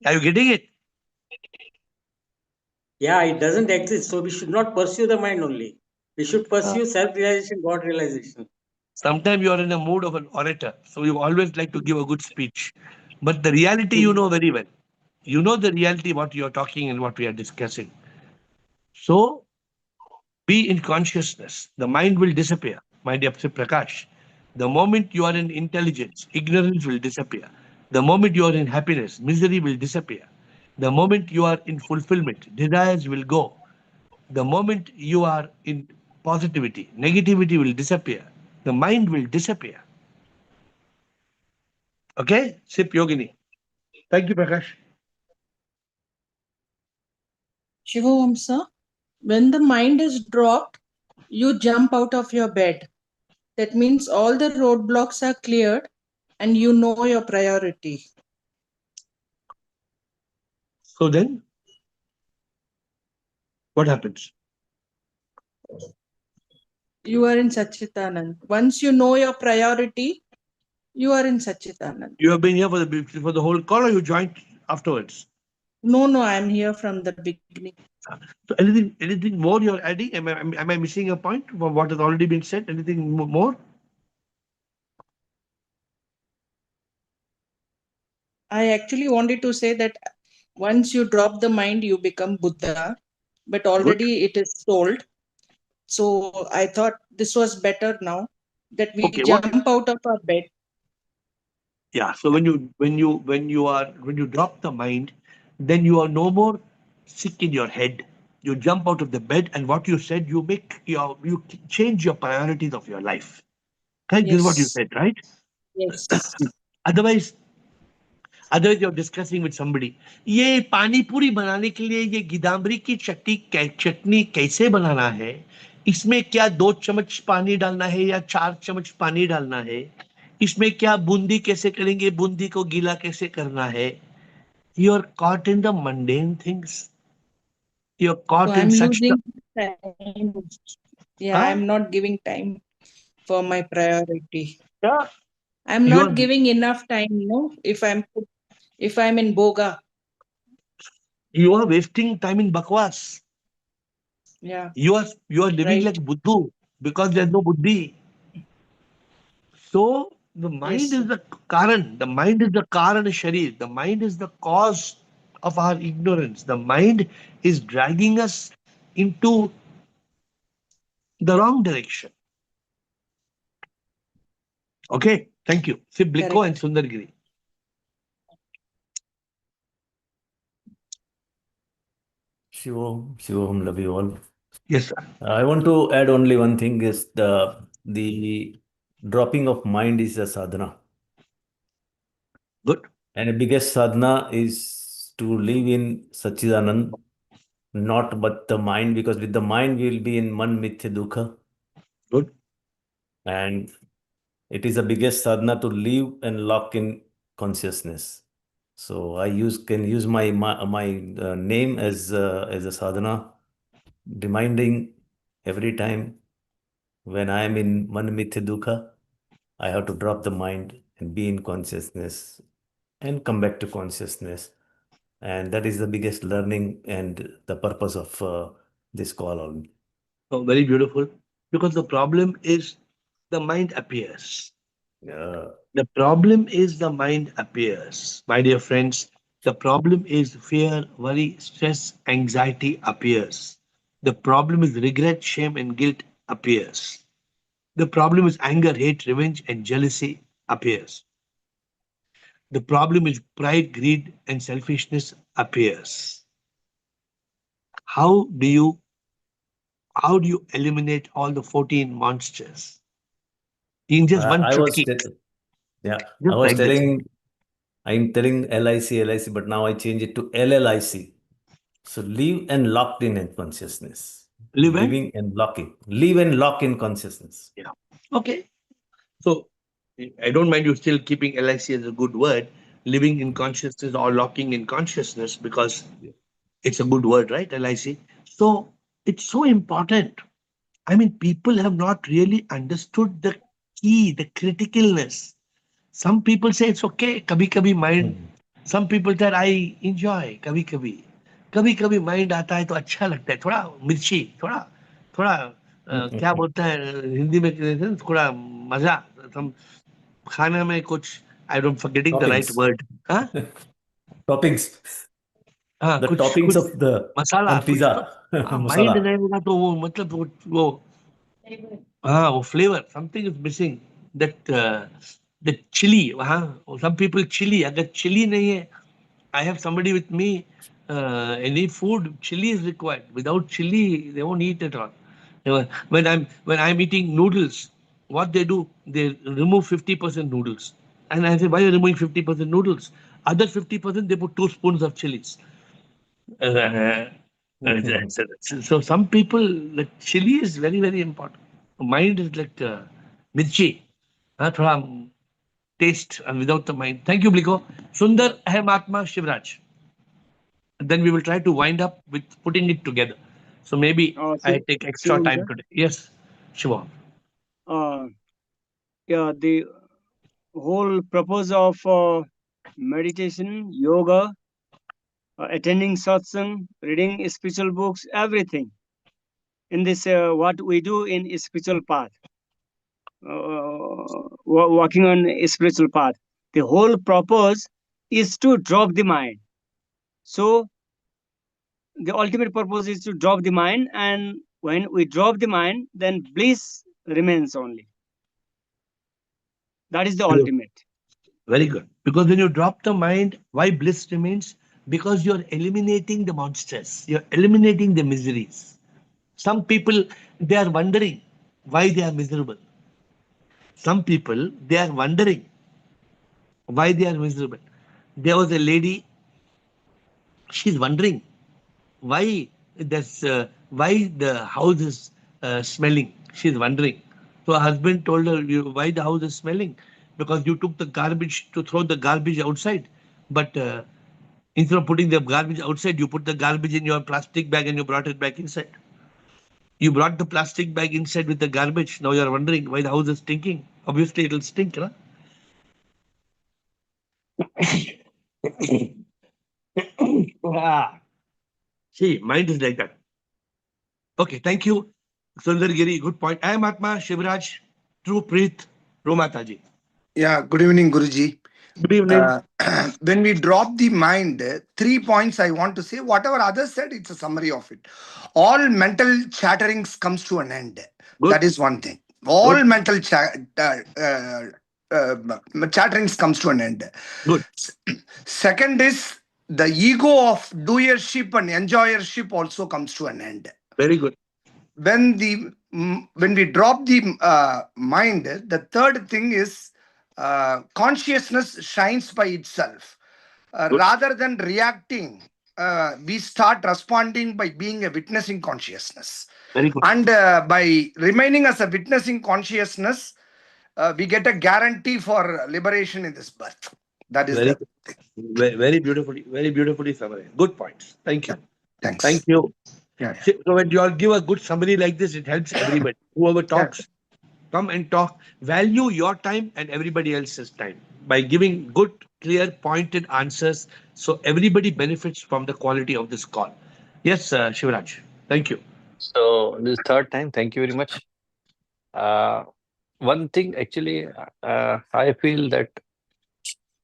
Are you getting it? Yeah, it doesn't exist. So we should not pursue the mind only. We should pursue self-realization, God realization. Sometimes you are in a mood of an orator, so you always like to give a good speech. But the reality you know very well. You know the reality, what you are talking and what we are discussing. So be in consciousness. The mind will disappear, my dear Prakash. The moment you are in intelligence, ignorance will disappear. The moment you are in happiness, misery will disappear. The moment you are in fulfillment, desires will go. The moment you are in positivity, negativity will disappear. The mind will disappear. Okay? Sip Yogini. Thank you, Prakash. Shivam sir, when the mind is dropped, you jump out of your bed. That means all the roadblocks are cleared and you know your priority. So then, what happens? You are in Satchitanand. Once you know your priority, you are in Satchitanand. You have been here for the whole call, or you joined afterwards? No, I am here from the beginning. So anything more you're adding? Am I missing a point from what has already been said? Anything more? I actually wanted to say that once you drop the mind, you become Buddha, but already it is told. So I thought this was better now that we jump out of our bed. Yeah. So when you drop the mind, then you are no more sick in your head. You jump out of the bed, and what you said, you change your priorities of your life. Right? This is what you said, right? Yes. Otherwise you're discussing with somebody, ये पानी पूरी बनाने के लिए ये गिदामरी की चटनी कैसे बनाना है, इसमें क्या 2 चम्मच पानी डालना है या 4 चम्मच पानी डालना है, इसमें क्या बूंदी कैसे करेंगे, बूंदी को गीला कैसे करना है, You're caught in the mundane things. You're So caught I'm in such losing time. Yeah, huh? I'm not giving time for my priority. Yeah. I'm You are not giving enough time, if I'm in boga. you are wasting time in bakwas. Yeah, You are living right. like Buddhu because there's no buddhi. So the mind Yes, is sir. the Karan. The mind is the Karan Sharir. The mind is the cause of our ignorance. The mind is dragging us into the wrong direction. Okay, thank you. Sibliko and Correct. Sundargiri. Shivam, love you all. Yes, sir. I want to add only one thing is the dropping of mind is a sadhana. Good. And the biggest sadhana is to live in Sachidanand, not but the mind, because with the mind we will be in man mithya dukha. Good. And it is the biggest sadhana to live and lock in consciousness. So I can use my name as a sadhana, reminding every time when I am in man mithya dukha, I have to drop the mind and be in consciousness and come back to consciousness. And that is the biggest learning and the purpose of this call on. Oh, very beautiful. Because the problem is the mind appears. The problem is the mind appears. My dear friends, the problem is fear, worry, stress, anxiety appears. The problem is regret, shame, and guilt appears. The problem is anger, hate, revenge, and jealousy appears. The problem is pride, greed, and selfishness appears. How do you how do you eliminate all the 14 monsters in just one I was, chutki? yeah, I Just was like this. I'm telling LIC, but now I change it to LLIC. So live and locked in consciousness. Live and Living and locking. Live and lock in consciousness. yeah. Okay. So I don't mind you still keeping LIC as a good word, living in consciousness or locking in consciousness because it's a good word, right? LIC. So it's so important. I mean, people have not really understood the key, the criticalness. Some people say it's okay, kabhi kabhi mind. Some people that I enjoy, kabhi kabhi. कभी कभी mind आता है तो अच्छा लगता है थोड़ा मिर्ची थोड़ा थोड़ा क्या बोलता है हिंदी में कहते हैं ना, थोड़ा मजा some खाना में कुछ I don't forgetting the right Toppings. word हाँ Toppings. हाँ The कुछ toppings कुछ of the मसाला on कुछ तो pizza. Mind Masala. रहेगा तो वो मतलब वो हाँ वो flavour something is missing that the chilli हाँ सम पीपल चिली अगर चिली नहीं है I have somebody with me any food chili is required without chili they won't eat at all. When I'm eating noodles what they do they remove 50% noodles and I say why are you removing 50% noodles other 50% they put 2 spoons of chilies. Uh, so some people, like chili is very, very important. Mind is like mirchi. थोड़ा taste and without the mind. Thank you, Bliko. Sundar Ahmatma Shivraj. Then we will try to wind up with putting it together. So maybe I take extra Shivam, time sir. today. Yes, Shiva. Uh, yeah, the whole purpose of meditation, yoga, attending satsang, reading spiritual books, everything in this what we do in spiritual path, walking on a spiritual path. The whole purpose is to drop the mind. So the ultimate purpose is to drop the mind, and when we drop the mind, then bliss remains only. That is the Good. ultimate. Very good. Because when you drop the mind, why bliss remains? Because you're eliminating the monsters. You're eliminating the miseries. Some people, they are wondering why they are miserable. Some people, they are wondering why they are miserable. There was a lady, she's wondering why the house is smelling. She's wondering. So her husband told her, why the house is smelling? Because you took the garbage to throw the garbage outside. But Instead of putting the garbage outside, you put the garbage in your plastic bag and you brought it back inside. You brought the plastic bag inside with the garbage. Now you're wondering why the house is stinking. Obviously, it'll stink, huh? See, mind is like that. Okay, thank you, Sundargiri. Good point. I am Atma, Shivraj, True Preet, Romataji. Yeah, good evening, Guruji. Good evening. When we drop the mind, 3 points I want to say. Whatever others said, it's a summary of it. All mental chatterings comes to an end. Good. That is one thing. All Good. mental chatterings comes to an end. Good. Second is the ego of doership and enjoyership also comes to an end. Very good. When we drop the mind, the third thing is consciousness shines by itself. Rather than reacting, we start responding by being a witnessing consciousness. Very good. And by remaining as a witnessing consciousness, we get a guarantee for liberation in this birth. That is very, the very beautifully summarized. Good points. Thank you. Thanks. Thank you. Yeah. So when you all give a good summary like this, it helps everybody. Whoever talks, come and talk. Value your time and everybody else's time by giving good, clear, pointed answers, so everybody benefits from the quality of this call. Yes, Shivraj. Thank you. So this third time, thank you very much. One thing actually, I feel that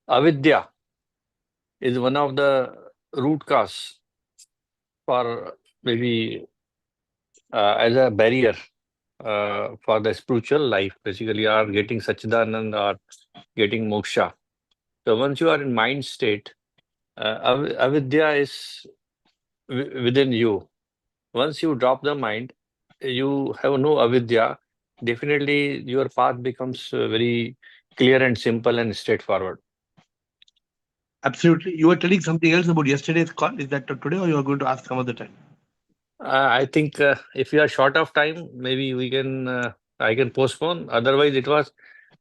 avidya is one of the root cause for maybe as a barrier for the spiritual life, basically, or getting Sachidanand or getting moksha. So once you are in mind state, avidya is within you. Once you drop the mind, you have no avidya. Definitely, your path becomes very clear and simple and straightforward. Absolutely. You were telling something else about yesterday's call. Is that today, or you are going to ask some other time? I think if you are short of time, maybe we can. I can postpone. Otherwise, it was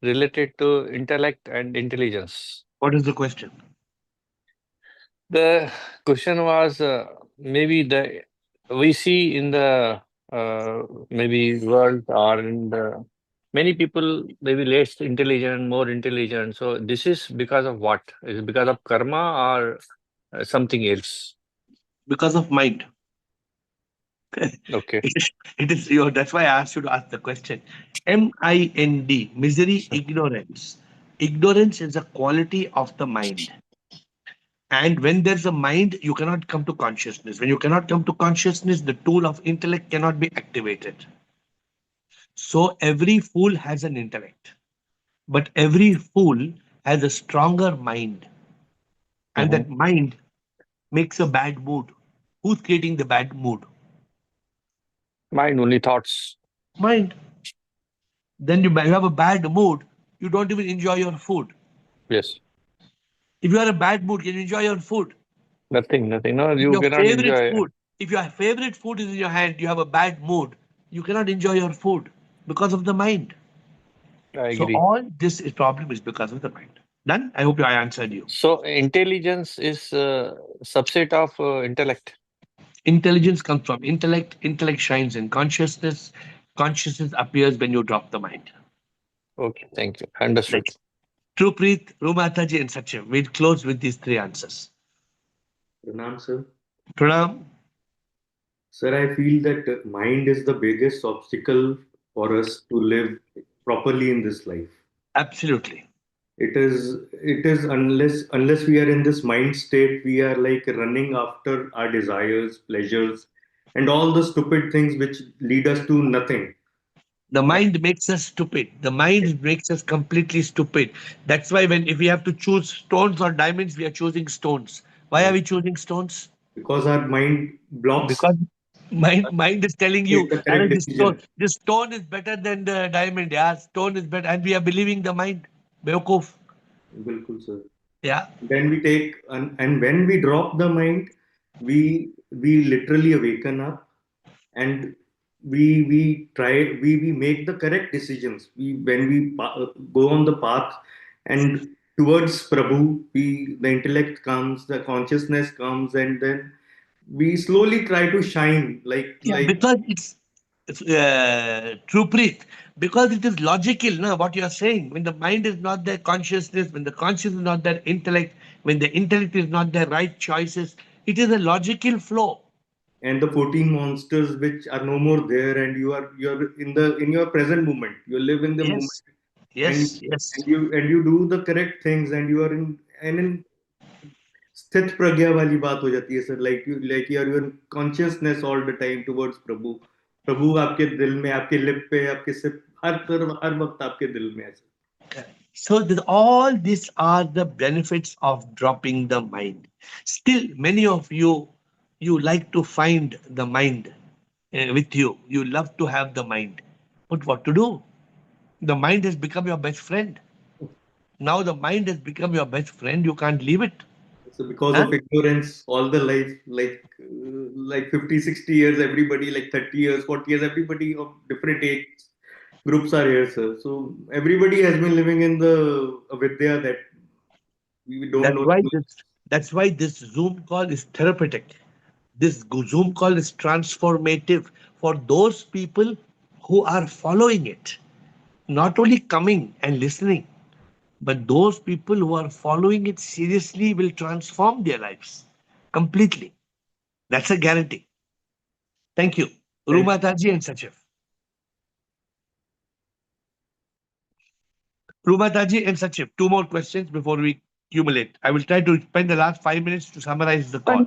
related to intellect and intelligence. What is the question? The question was maybe we see in the maybe world or in the many people maybe less intelligent, more intelligent. So this is because of what? Is it because of karma or something else? Because of mind. Okay. It is that's why I asked you to ask the question. MIND, misery, ignorance. Ignorance is a quality of the mind. And when there's a mind, you cannot come to consciousness. When you cannot come to consciousness, the tool of intellect cannot be activated. So every fool has an intellect, but every fool has a stronger mind. And that mind makes a bad mood. Who's creating the bad mood? Mind, only thoughts. Mind. Then you have a bad mood, you don't even enjoy your food. Yes. If you are a bad mood, can you enjoy your food? Nothing. No, you Your cannot favorite enjoy. food. If your favorite food is in your hand, you have a bad mood, you cannot enjoy your food because of the mind. I So agree. all this problem is because of the mind. Done? I hope I answered you. So intelligence is a subset of intellect. Intelligence comes from intellect. Intellect shines in consciousness. Consciousness appears when you drop the mind. Okay, thank you. Understood. True Preet, Rumataji, and Sachin. We'll close with these three answers. Pranam, sir. Pranam. Sir, I feel that mind is the biggest obstacle for us to live properly in this life. Absolutely. It is unless we are in this mind state, we are like running after our desires, pleasures, and all the stupid things which lead us to nothing. The mind makes us stupid. The mind makes us completely stupid. That's why if we have to choose stones or diamonds, we are choosing stones. Why are we choosing stones? Because our mind blocks. Because mind is telling you, the correct decision. this stone is better than the diamond. Yeah, stone is better. And we are believing the mind. Beokoof. Bilkul, sir. Yeah. Then we take, and when we drop the mind, we literally awaken up, and we make the correct decisions. When we go on the path, and towards Prabhu, the intellect comes, the consciousness comes, and then we slowly try to shine Because it's true Preet, because it is logical, no, what you are saying. When the mind is not there, consciousness, when the consciousness is not there, intellect, when the intellect is not there, right choices, it is a logical flow. and the 14 monsters which are no more there, and you're in your present moment, you live in the moment, Yes, and yes. you do the correct things, and you are in स्थित प्रज्ञा वाली बात हो जाती है sir, like you are your consciousness all the time towards Prabhu, Prabhu आपके दिल में, आपके लिप पे, आपके सिप, हर वक्त आपके दिल में है sir. So all these are the benefits of dropping the mind. Still, many of you like to find the mind with you. You love to have the mind. But what to do? The mind has become your best friend. Now the mind has become your best friend. You can't leave it. So because of ignorance all the life, like 50-60 years, everybody, like 30 years, 40 years, everybody of different age groups are here, sir. So everybody has been living in the avidya that we don't That's know. why this Zoom call is therapeutic. This Zoom call is transformative for those people who are following it, not only coming and listening, but those people who are following it seriously will transform their lives completely. That's a guarantee. Thank you. Rumataji and Sachiv. Rumataji and Sachiv, two more questions before we accumulate. I will try to spend the last 5 minutes to summarize the call.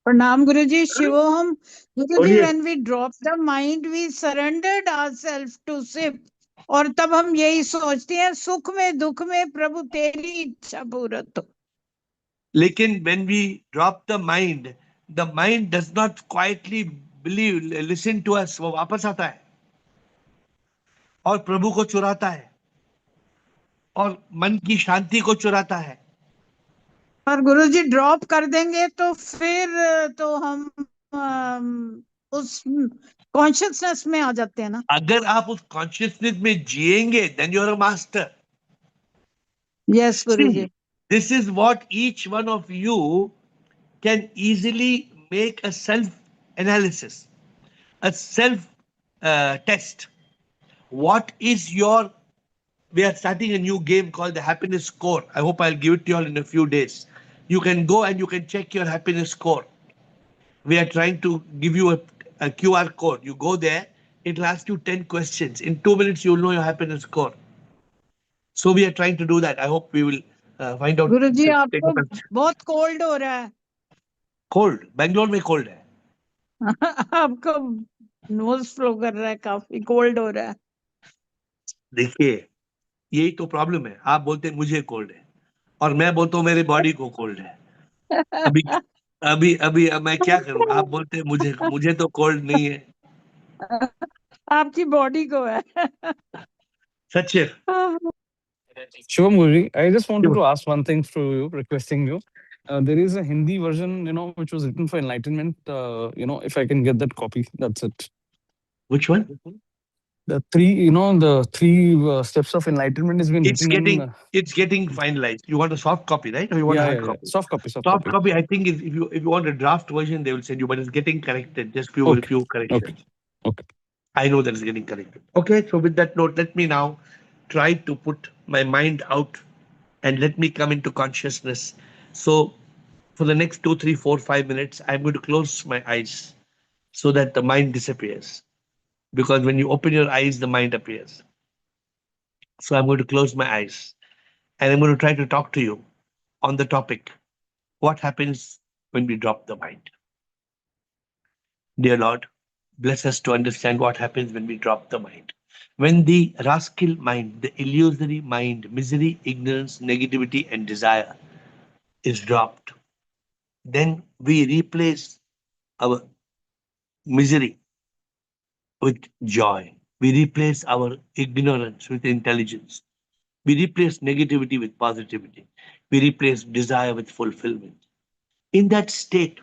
Pranam Guruji, Shivoham. Guruji, बोलिए. when we drop the mind, we surrendered ourselves to Shiv. और तब हम यही सोचते हैं सुख में दुख में प्रभु तेरी इच्छा पूरत हो. लेकिन when we drop the mind does not quietly believe, listen to us. वो वापस आता है और प्रभु को चुराता है और मन की शांति को चुराता है. और गुरुजी ड्रॉप कर देंगे तो फिर तो हम उस कॉन्शियसनेस में आ जाते हैं ना. अगर आप उस कॉन्शियसनेस में जिएंगे then you are a master. Yes, Guruji. This is what each one of you can easily make a self-analysis, a self-test. What is your... We are starting a new game called the happiness score. I hope I'll give it to you all in a few days. You can go and you can check your happiness score. We are trying to give you a QR code. You go there, it'll ask you 10 questions. In 2 minutes, you'll know your happiness score. So we are trying to do that. I hope we will find out. गुरुजी आपको बहुत cold हो रहा है. Cold. Bangalore में cold है. आपको knows flow कर रहा है, काफी कोल्ड हो रहा है. देखिए, यही तो प्रॉब्लम है. आप बोलते हैं मुझे कोल्ड है और मैं बोलता हूँ मेरी बॉडी को कोल्ड है. अभी अभी अभी अब मैं क्या करूं? आप बोलते हैं मुझे तो कोल्ड नहीं है. आपकी बॉडी को है. सच्चे. Shivam Guruji, I just wanted to ask one thing to you, requesting you. There is a Hindi version, which was written for enlightenment. If I can get that copy, that's it. Which one? The three steps of enlightenment has been written It's getting finalized. You want a soft copy, right? Or you want a hard copy? Soft copy. Soft copy, I think, is if you want a draft version, they will send you, but it's getting corrected. Just few corrections. Okay. I know that it's getting corrected. Okay, so with that note, let me now try to put my mind out and let me come into consciousness. So for the next 2, 3, 4, 5 minutes, I'm going to close my eyes so that the mind disappears. Because when you open your eyes, the mind appears. So I'm going to close my eyes and I'm going to try to talk to you on the topic, what happens when we drop the mind? Dear Lord, bless us to understand what happens when we drop the mind. When the rascal mind, the illusory mind, misery, ignorance, negativity, and desire is dropped, then we replace our misery with joy. We replace our ignorance with intelligence. We replace negativity with positivity. We replace desire with fulfillment. In that state,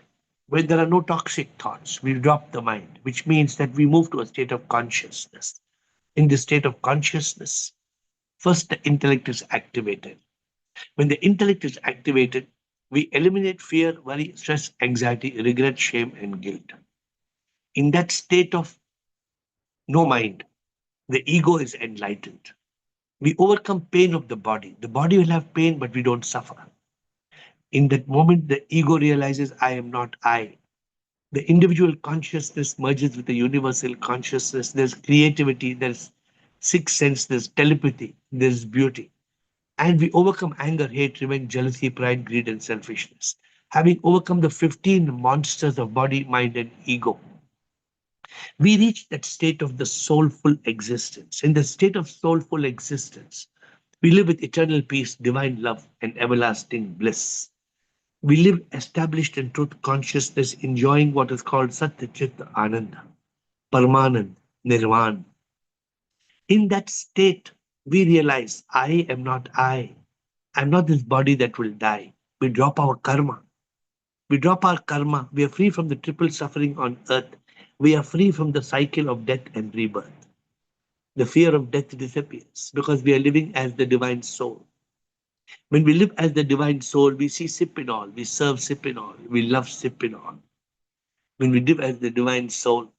where there are no toxic thoughts, we drop the mind, which means that we move to a state of consciousness. In this state of consciousness, first the intellect is activated. When the intellect is activated, we eliminate fear, worry, stress, anxiety, regret, shame, and guilt. In that state of no mind, the ego is enlightened. We overcome pain of the body. The body will have pain, but we don't suffer. In that moment, the ego realizes, I am not I. The individual consciousness merges with the universal consciousness. There's creativity, there's sixth sense, there's telepathy, there's beauty. And we overcome anger, hate, revenge, jealousy, pride, greed, and selfishness. Having overcome the 15 monsters of body, mind, and ego, we reach that state of the soulful existence. In the state of soulful existence, we live with eternal peace, divine love, and everlasting bliss. We live established in truth consciousness, enjoying what is called Satya Chit Ananda, Paramanand, Nirvan. In that state, we realize I am not I. I'm not this body that will die. We drop our karma. We drop our karma. We are free from the triple suffering on earth. We are free from the cycle of death and rebirth. The fear of death disappears because we are living as the divine soul. When we live as the divine soul, we see Sipinol, we serve Sipinol, we love Sipinol. When we live as the divine soul,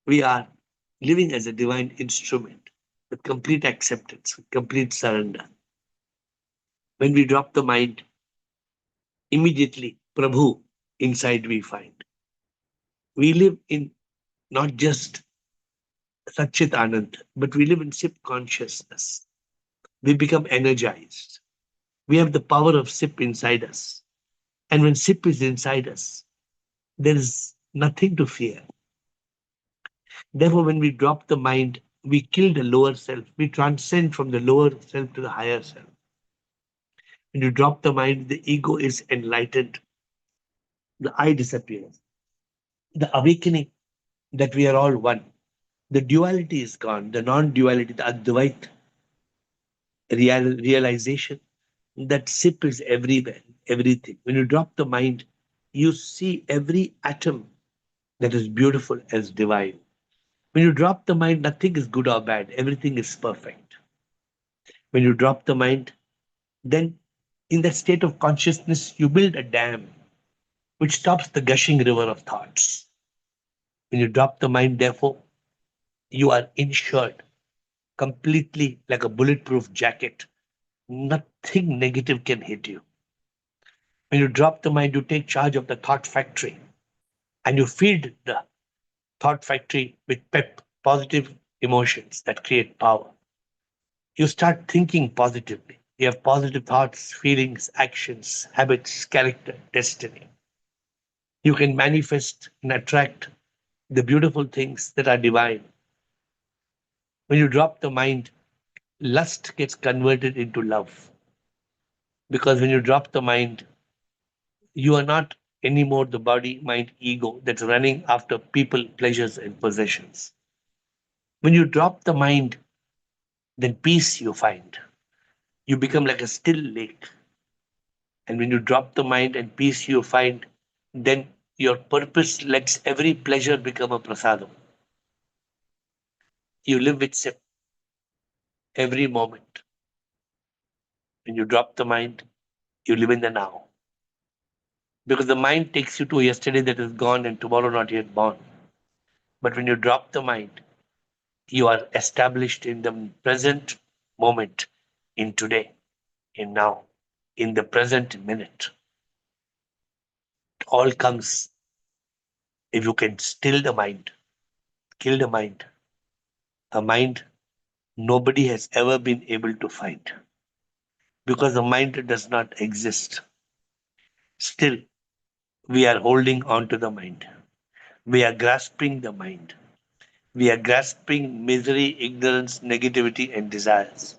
we are living as a divine instrument with complete acceptance, with complete surrender. When we drop the mind, immediately Prabhu inside we find. We live in not just Satchit Anand, but we live in Sip consciousness. We become energized. We have the power of Sip inside us. And when Sip is inside us, there is nothing to fear. Therefore, when we drop the mind, we kill the lower self. We transcend from the lower self to the higher self. When you drop the mind, the ego is enlightened. The I disappears. The awakening that we are all one. The duality is gone. The non-duality, the Advait realization that Sip is everywhere, everything. When you drop the mind, you see every atom that is beautiful as divine. When you drop the mind, nothing is good or bad. Everything is perfect. When you drop the mind, then in that state of consciousness, you build a dam which stops the gushing river of thoughts. When you drop the mind, therefore, you are insured completely like a bulletproof jacket. Nothing negative can hit you. When you drop the mind, you take charge of the thought factory and you feed the thought factory with pep, positive emotions that create power. You start thinking positively. You have positive thoughts, feelings, actions, habits, character, destiny. You can manifest and attract the beautiful things that are divine. When you drop the mind, lust gets converted into love. Because when you drop the mind, you are not anymore the body, mind, ego that's running after people, pleasures, and possessions. When you drop the mind, then peace you find. You become like a still lake. And when you drop the mind and peace you find, then your purpose lets every pleasure become a prasadam. You live with Sip every moment. When you drop the mind, you live in the now. Because the mind takes you to a yesterday that is gone and tomorrow not yet born. But when you drop the mind, you are established in the present moment, in today, in now, in the present minute. It all comes if you can still the mind, kill the mind. A mind nobody has ever been able to find because the mind does not exist. Still, we are holding on to the mind. We are grasping the mind. We are grasping misery, ignorance, negativity, and desires.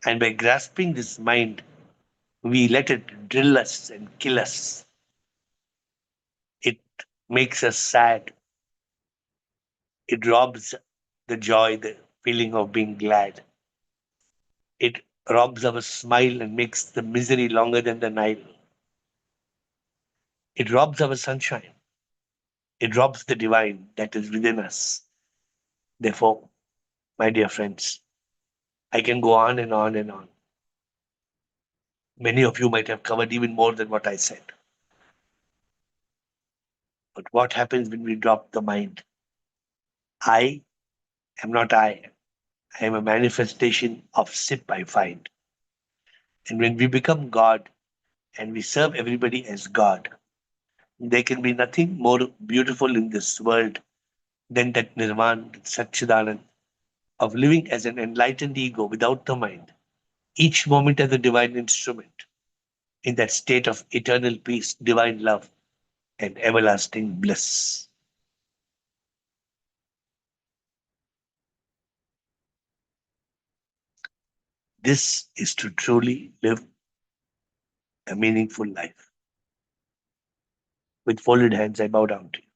And by grasping this mind, we let it drill us and kill us. It makes us sad. It robs the joy, the feeling of being glad. It robs our smile and makes the misery longer than the Nile. It robs our sunshine. It robs the divine that is within us. Therefore, my dear friends, I can go on and on and on. Many of you might have covered even more than what I said. But what happens when we drop the mind? I am not I. I am a manifestation of SIP I find. And when we become God and we serve everybody as God, there can be nothing more beautiful in this world than that nirvan, that Satchidanand, of living as an enlightened ego without the mind, each moment as a divine instrument, in that state of eternal peace, divine love, and everlasting bliss. This is to truly live a meaningful life. With folded hands, I bow down to you.